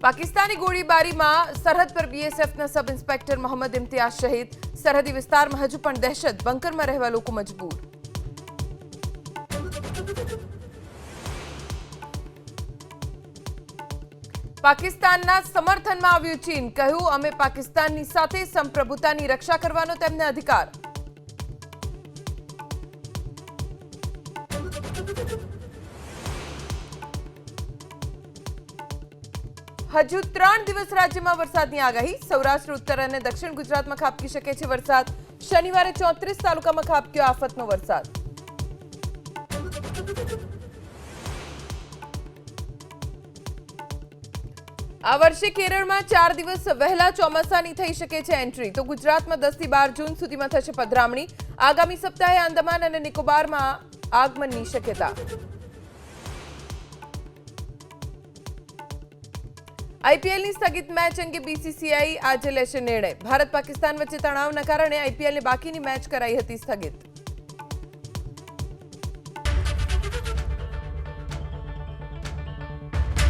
પાકિસ્તાની ગોળીબારીમાં સરહદ પર બીએસએફના સબ ઇન્સ્પેક્ટર મોહમ્મદ ઇમ્તિયાઝ શહીદ. સરહદી વિસ્તારમાં હજુ પણ દહેશત, બંકરમાં રહેવા લોકો મજબૂર. પાકિસ્તાનના સમર્થનમાં આવ્યું ચીન. કહ્યું, અમે પાકિસ્તાનની સાથે સંપ્રભુતાની રક્ષા કરવાનો તેમને અધિકાર. હજુ 3 દિવસ રાજ્યમાં વરસાદની આગાહી. સૌરાષ્ટ્ર, ઉત્તર અને દક્ષિણ ગુજરાતમાં ખાબકી શકે છે વરસાદ. શનિવારે 34 તાલુકામાં ખાબક્યો આફતનો વરસાદ. આ વર્ષે કેરળમાં 4 દિવસ વહેલા ચોમાસાની થઈ શકે છે એન્ટ્રી. તો ગુજરાતમાં 10 થી 12 જૂન સુધીમાં થશે પધરામણી. આગામી સપ્તાહે આંદામાન અને નિકોબારમાં આગમનની શક્યતા. આઈપીએલની સ્થગિત મેચ અંગે બીસીસીઆઈ આજે લેશે નિર્ણય. ભારત પાકિસ્તાન વચ્ચે તણાવના કારણે આઈપીએલની બાકીની મેચ કરાઈ હતી સ્થગિત.